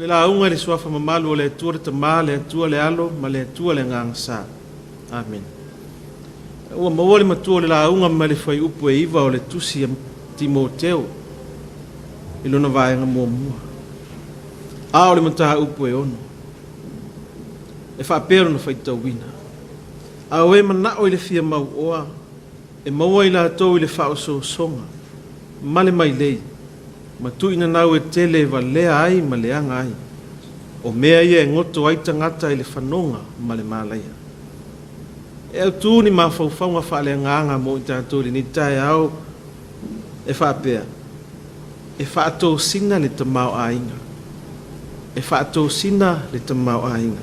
le launga le suafa mamalu o le atua le tamā le atua le alo ma le atua le gagasā amen. Ua maua le matua o le launga ma le fai upu e iva o le tusi a Timoteo i lona vaenga muamua a o le mataha upu e ono e whaapero na whaitauina a o e manao i le fia mau oa e maua i la atou i le whaoso songa ma le mai lei ma tuina nau e tele wa lea ai ma leanga ai o mea ia e ngoto ai tangata i le whanonga ma le malaia e au tūni ma whauwhaunga whaale nganga mo i tātou ni tae au e whaapea e whaatou sina le tamau ainga e whaatou sina le tamau ainga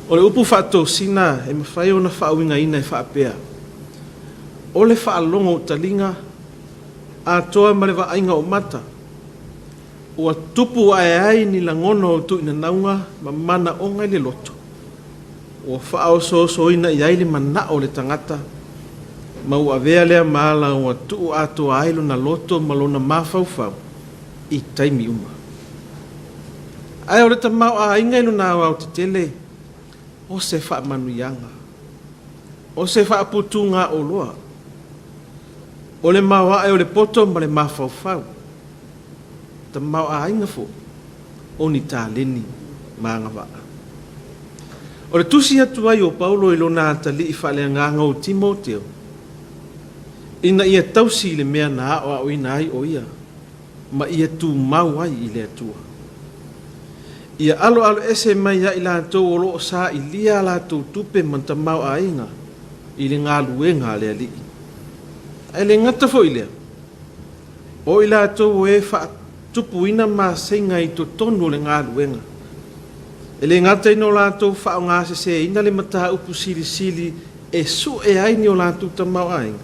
o le upu whaatou sina e mawhai o na whaawinga ina e whaapea o le whaalongo o talinga a toa ma le waainga o mata ua tupu ai ni langono o tuina naunga ma mana o ngai le loto ua whaao so ina i aile mana o le tangata ma ua vea lea maala ua tuu ato ailo na loto ma lona mawhauwhau i taimi uma ai o le tamau a inga ino na au te tele o se wha manuianga o se wha putunga o loa o le mawa e o le poto ma le mawhauwhau tamau a inga fo o ni tā leni maanga waa o le tusi atu ai o Paulo i lona atali i whale nganga o Timoteo ina ia tausi le mea na o au ina ai o ia ma ia tu mau ai i le atua ia alo ese mai ia i la tau o loo sa i lia la tau tupe man tamau a inga i le ngā luenga le ali ai le ngata fo i lea o i la tau e wha tupu ina ma senga i to tonu le ngā luenga e le ngata ino la tau wha o ngā se ina le mata upu sili e su e ai ni o la tau tamau a inga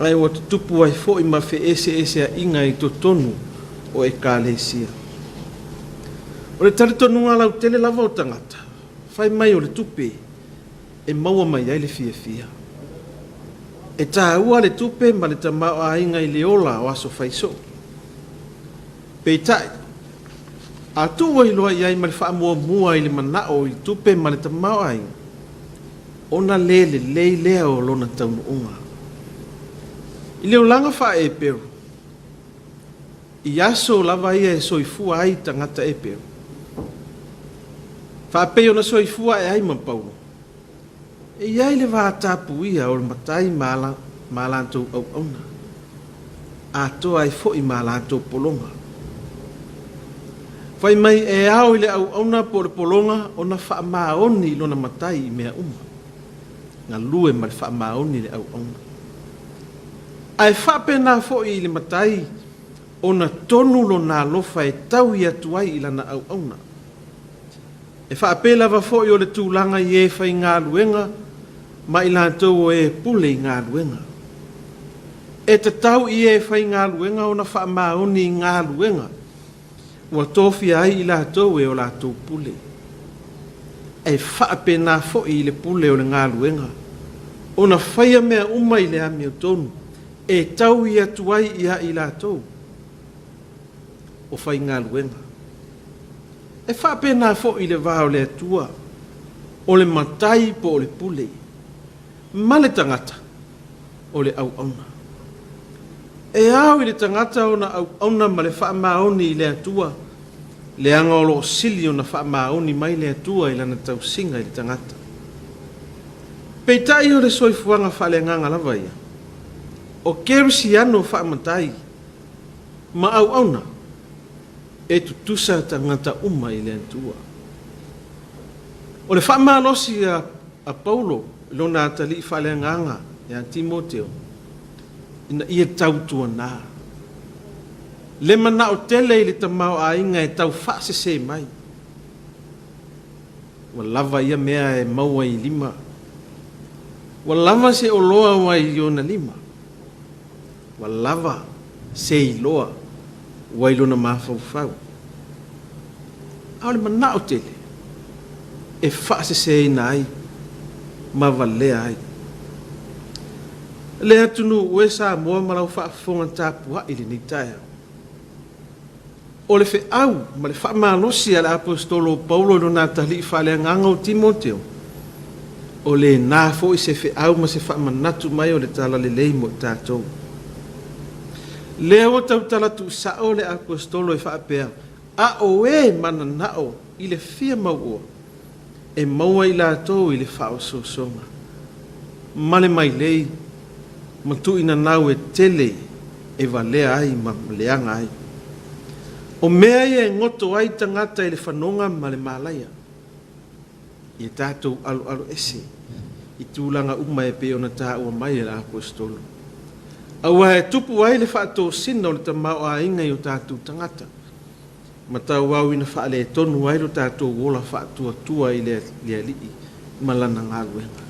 ai o tupu ai fo i ma fe ese a inga i to tonu o e ka lesia o le tali tonu ngā lau tele lava o tangata fai mai o le tupe e maua mai ai le fia e tā ua le tupe ma le tamau a inga i le ola o aso faiso pe tai a tu i loa i ai ma le wha mua i le manao i tupe ma le tamau a inga ona le lea o lona taunu unga i leo langa wha e pero i aso lava ia e soifua ai tangata e pero wha peo na soifua e ai mampau e iai le wā tāpu ia o le matai mālantou au auna a toa ai fo i mālantou polonga whai mai e au i le au auna po le polonga o na wha maoni lona matai i mea uma ngā lue ma le wha maoni le au auna ai whape nā fo i le matai o na tonu lo nā lofa e tau i atuai i lana au auna. E whape lava fo i o le tūlanga i e whai ngā luenga, ma i lātou o e pule i ngā luenga. E te tau i e whai ngā luenga o na wha maoni i ngā luenga, ua tofi ai i lātou e o lātou pule. E whape nā fo i le pule o le ngā luenga, o na whaia mea uma i le ami o tonu, e tau i atuai i a i lātou o whai ngā luenga. E whape nā fo i le vāo le atua o le matai po o le pule ma le tangata o le au auna. E au i le tangata o na au auna ma le wha maoni i le atua le anga o lo sili o na wha maoni mai le atua i lana tau singa i le tangata. Peitai o le soifuanga wha le nganga lava ia. O kerisiano wha matai ma au auna e tutusa tangata uma i le atua. O le wha malosi a Paulo lona atali i wha le nganga e a Timoteo ina ia tautua nā. Le mana o tele i le tamau a inga e tau wha se mai. Wa lava ia mea e maua i lima. Wa lava se o loa wa i yona lima. Wa lava se i loa wa i lona mawhauwhau. Au le mana o tele e wha se ina ai ma valea ai. Le atunu ue sa moa malau wha fonga tāpua i le nitaia. o le fe'au ma le fa'amalosi a le apostolo Paulo i lona tali'i fa'aleagaga o Timoteo o le nā fo'i se fe'au ma se fa'amanatu mai o le tala lelei mo i tatou. Lea o tautala tu'usa'o le apostolo e fa'apea a o e manana'o i le fia mau'oa e maua i latou i le fa'aososonga ma le mai lei ma tu'ina nau e tele e valea ai ma leanga ai. O mea ia e ngoto ai tangata i le whanonga ma le malaia. I tātou alu ese i tūlanga uma e pe ona tā ua mai e la apostolo. Aua e tupu ai le whaato sina o le tamau a inga i o tātou tangata. Ma tau wau ina whaale e tonu ai lo tātou wola whaatua tua i le lii ma lana ngāluenga.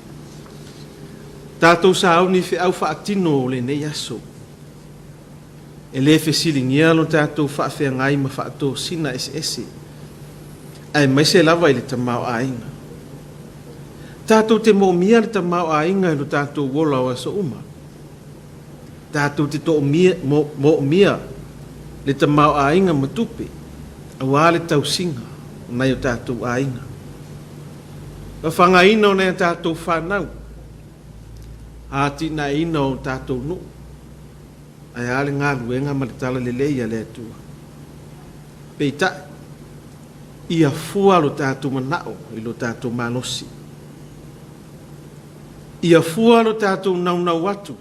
Tātou sa au ni whiau whaatino o le nei aso. E le fesilingia lo tātou whaafea ngai ma whaato sina ese. Ai mai se lava i le tamau a inga. Tātou te mo mia le tamau a inga i lo tātou wola o aso uma. Tātou te to mo mia le tamau a inga matupe. Awa le tau singa nai o tātou a inga. Whanga ina o nei tātou whanau. Hati na ina o tātou nu. Ai ale ngā luenga ma le tala lelei a le atua. Peita ia fua lo tātou manao i lo tātou manosi. Ia fua lo tātou naunau atu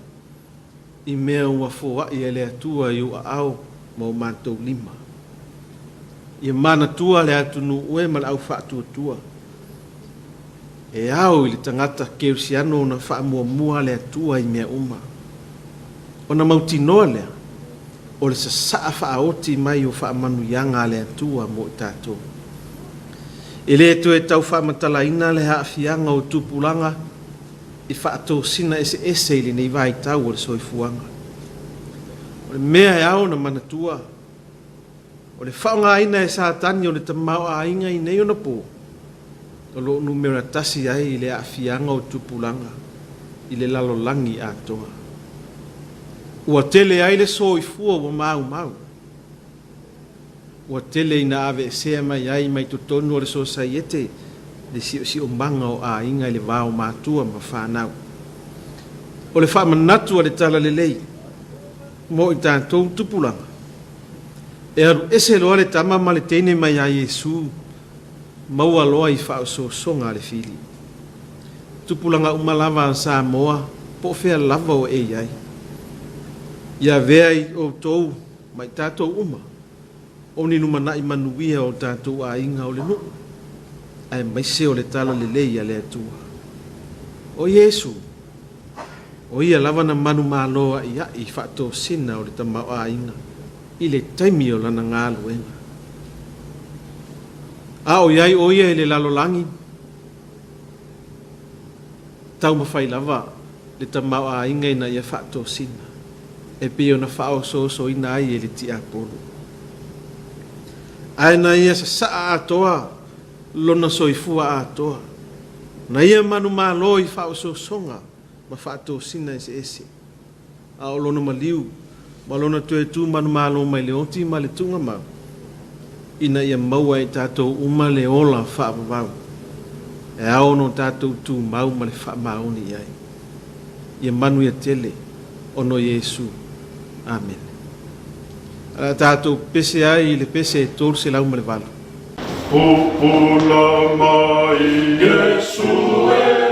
i mea ua fua i ele atua i ua au ma o mātou lima. Ia mana tua le atu nu ue ma le au whaatua tua. E au i le tangata keusiano na wha mua mua le atua i mea uma. O na mauti noa lea, o le saa wha aoti mai o wha manu yanga le atua mo i tātou. E le tu e tau wha matala ina le haafianga o tupulanga i wha ato sina ese ili nei vai tau o le soifuanga. O le mea e au na manatua. O le whaonga aina e sa tani o le tamau a inga i nei o na po. O lo numera tasi ai i le haafianga o tupulanga i le lalolangi atoa. Ua tele ai le soifua ua mau. Ua tele ina ave e sea mai ai mai totonu o le sosaiete le si o manga o a inga i le vao mātua ma whanau. O le whamanatu a le tala lelei mo i tātou tupulanga. E aru ese loa le tama ma le teine mai a Yesu maua loa i whao songa le fili. Tupulanga umalava an sa moa po fea lava o e ai. Ia vea i o tou mai tātou uma. O ni numana i manuia o tātou a inga o le nu. Ai mai se o le tala lelei a le atua. O Yesu, o ia lava na manu māloa i ai whaato sina o le tamau a inga. I le taimi o lana ngā luenga. A o iai o ia i le lalolangi. Tau mawhai lava le tamau a inga ina ia whaato sina. E pio na whao so ina ai e le ti apolo. Ai na ia sa saa atoa, lona soifua atoa. Na ia manu malo i whao songa, ma whaato sina ese. A o lona maliu, ma lona tue tu manu malo mai leoti ma le tunga mau. Ina ia maua i tātou uma le ola whaapavau. E ao no tātou tu mau ma le whaamaoni ai. Ia manu ia tele, ono Yesu. Amen. Ala tātou pese ai le pese e tōru se lau ma le wala. Upula mai Yesu e